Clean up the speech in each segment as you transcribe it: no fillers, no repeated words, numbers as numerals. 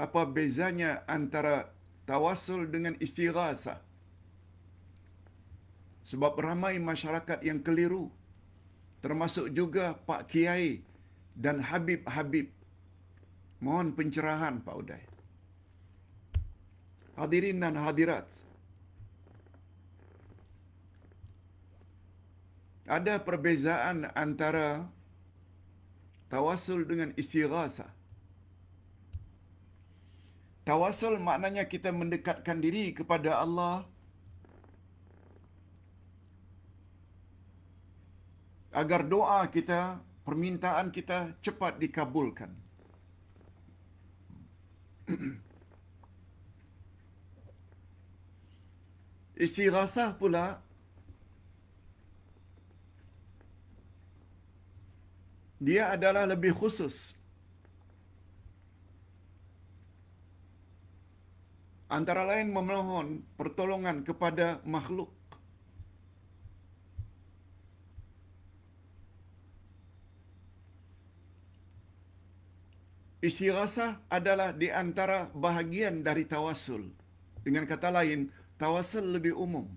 apa bezanya antara tawasul dengan istighasah? Sebab ramai masyarakat yang keliru, termasuk juga Pak Kiai dan Habib-Habib. Mohon pencerahan Pak Uday. Hadirin dan hadirat, ada perbezaan antara tawasul dengan istighasah. Tawasul maknanya kita mendekatkan diri kepada Allah agar doa kita, permintaan kita cepat dikabulkan. Istighasah pula dia adalah lebih khusus. Antara lain memohon pertolongan kepada makhluk. Istighasah adalah di antara bahagian dari tawasul. Dengan kata lain, tawasul lebih umum.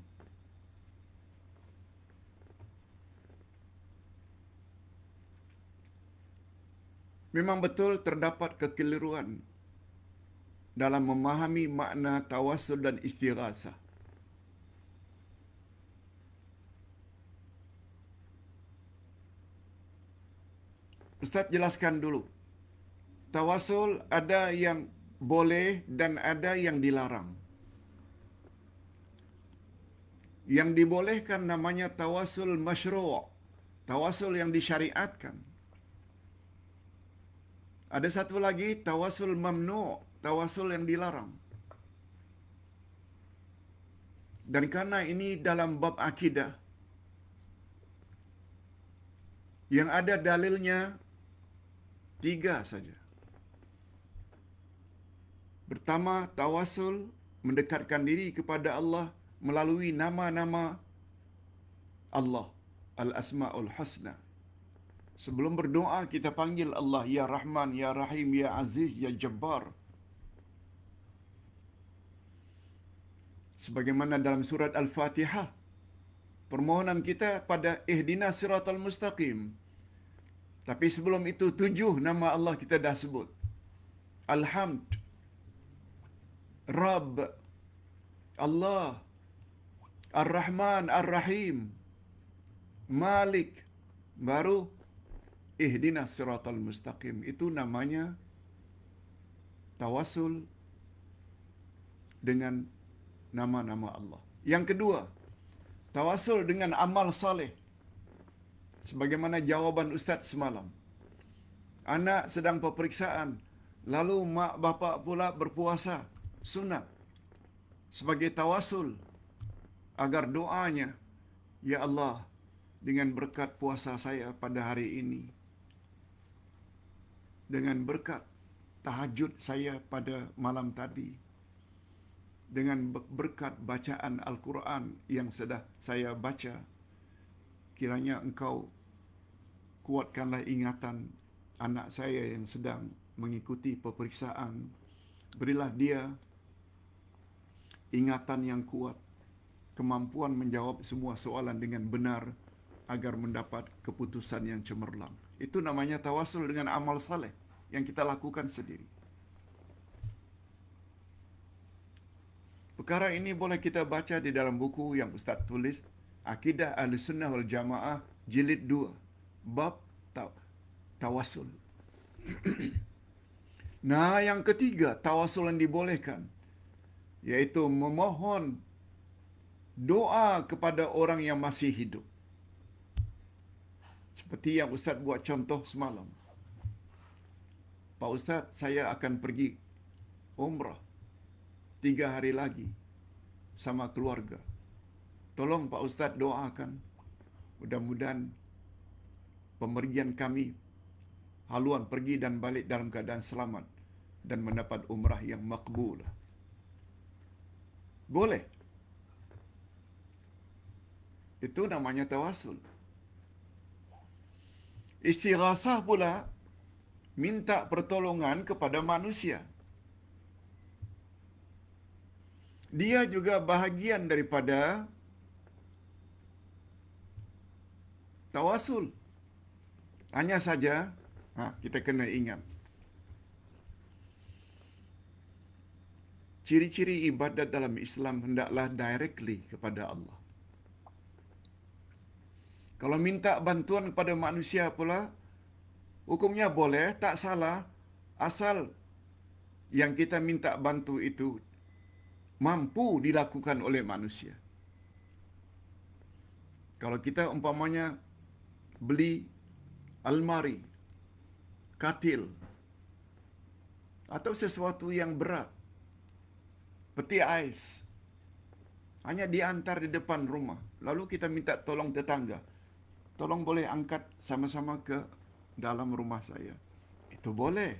Memang betul terdapat kekeliruan dalam memahami makna tawasul dan istighasah. Ustaz jelaskan dulu. Tawasul ada yang boleh dan ada yang dilarang. Yang dibolehkan namanya tawasul masyru', tawasul yang disyariatkan. Ada satu lagi tawasul mamnu', tawasul yang dilarang. Dan karena ini dalam bab akidah, yang ada dalilnya 3 saja. Pertama, tawasul mendekatkan diri kepada Allah melalui nama-nama Allah, Al-Asma'ul Husna. Sebelum berdoa kita panggil Allah, Ya Rahman, Ya Rahim, Ya Aziz, Ya Jabbar. Sebagaimana dalam surat Al-Fatihah, permohonan kita pada ihdinas siratal mustaqim. Tapi sebelum itu 7 nama Allah kita dah sebut. Alhamd, Rabb, Allah, Ar-Rahman, Ar-Rahim, Malik, baru ihdinas siratal mustaqim. Itu namanya tawasul dengan nama-nama Allah. Yang kedua, tawasul dengan amal saleh. Sebagaimana jawaban Ustaz semalam. Anak sedang peperiksaan, lalu mak bapak pula berpuasa sunat. Sebagai tawasul agar doanya, Ya Allah, dengan berkat puasa saya pada hari ini, dengan berkat tahajud saya pada malam tadi, dengan berkat bacaan Al-Quran yang sudah saya baca, kiranya Engkau kuatkanlah ingatan anak saya yang sedang mengikuti peperiksaan. Berilah dia ingatan yang kuat, kemampuan menjawab semua soalan dengan benar agar mendapat keputusan yang cemerlang. Itu namanya tawasul dengan amal saleh yang kita lakukan sendiri. Perkara ini boleh kita baca di dalam buku yang Ustaz tulis, Akidah Ahlussunnah wal Jamaah jilid 2, bab tawasul. Nah, yang ketiga, tawasul yang dibolehkan, yaitu memohon doa kepada orang yang masih hidup. Seperti yang Ustaz buat contoh semalam. Pak Ustaz, saya akan pergi umrah 3 hari lagi sama keluarga. Tolong Pak Ustaz doakan. Mudah-mudahan pemergian kami, haluan pergi dan balik dalam keadaan selamat dan mendapat umrah yang makbul. Boleh. Itu namanya tawasul. Istighasah pula minta pertolongan kepada manusia. Dia juga bahagian daripada tawasul. Hanya saja, kita kena ingat, ciri-ciri ibadat dalam Islam hendaklah directly kepada Allah. Kalau minta bantuan kepada manusia pula, hukumnya boleh, tak salah, asal yang kita minta bantu itu mampu dilakukan oleh manusia. Kalau kita umpamanya beli almari, katil, atau sesuatu yang berat, peti ais, hanya diantar di depan rumah, lalu kita minta tolong tetangga, tolong boleh angkat sama-sama ke dalam rumah saya. Itu boleh.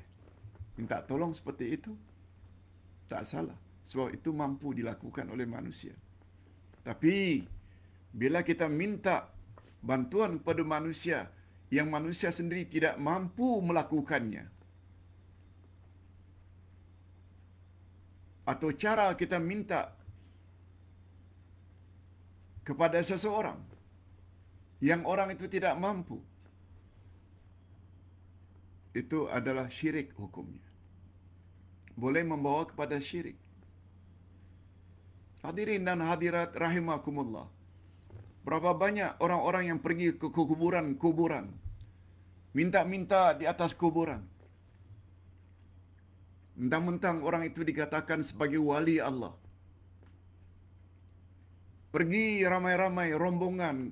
Minta tolong seperti itu, tak salah. Sebab itu mampu dilakukan oleh manusia. Tapi, bila kita minta bantuan pada manusia yang manusia sendiri tidak mampu melakukannya, atau cara kita minta kepada seseorang yang orang itu tidak mampu, itu adalah syirik hukumnya. Boleh membawa kepada syirik. Hadirin dan hadirat rahimakumullah. Berapa banyak orang-orang yang pergi ke kuburan-kuburan, minta-minta di atas kuburan. Mentang-mentang orang itu dikatakan sebagai wali Allah. Pergi ramai-ramai rombongan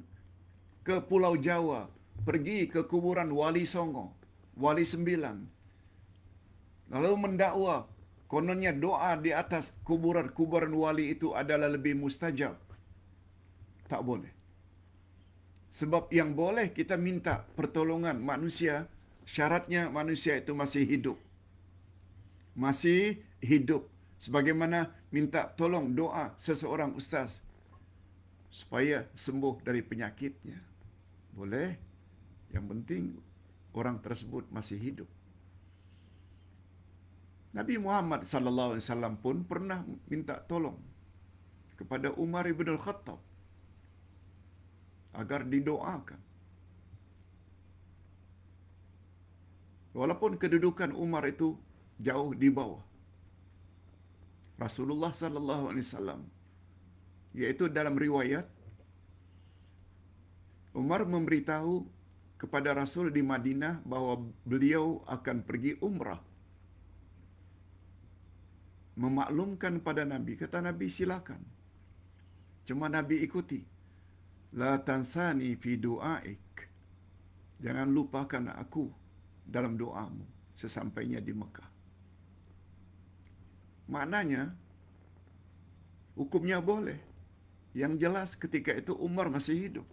ke Pulau Jawa, pergi ke kuburan Wali Songo, Wali Sembilan. Lalu mendakwa, kononnya doa di atas kuburan wali itu adalah lebih mustajab. Tak boleh. Sebab yang boleh kita minta pertolongan manusia, syaratnya manusia itu masih hidup. Masih hidup. Sebagaimana minta tolong doa seseorang ustaz supaya sembuh dari penyakitnya. Boleh. Yang penting orang tersebut masih hidup. Nabi Muhammad sallallahu alaihi wasallam pun pernah minta tolong kepada Umar ibn al-Khattab agar didoakan. Walaupun kedudukan Umar itu jauh di bawah Rasulullah sallallahu alaihi wasallam, yaitu dalam riwayat Umar memberitahu kepada Rasul di Madinah bahawa beliau akan pergi umrah. Memaklumkan pada Nabi, kata Nabi, silakan. Cuma Nabi ikuti. La tansani fi du'aik. Jangan lupakan aku dalam doamu sesampainya di Mekah. Maknanya, hukumnya boleh. Yang jelas ketika itu Umar masih hidup.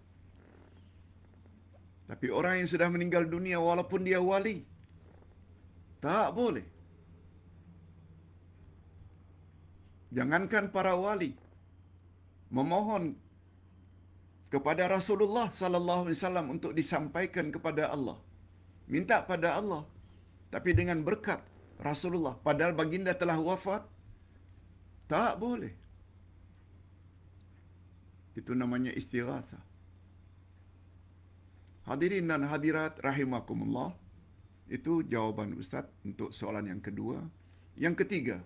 Tapi orang yang sudah meninggal dunia walaupun dia wali, tak boleh. Jangankan para wali memohon kepada Rasulullah sallallahu alaihi wasallam untuk disampaikan kepada Allah. Minta pada Allah, tapi dengan berkat Rasulullah padahal baginda telah wafat, tak boleh. Itu namanya istighatsah. Hadirin dan hadirat rahimakumullah. Itu jawaban Ustaz untuk soalan yang kedua. Yang ketiga,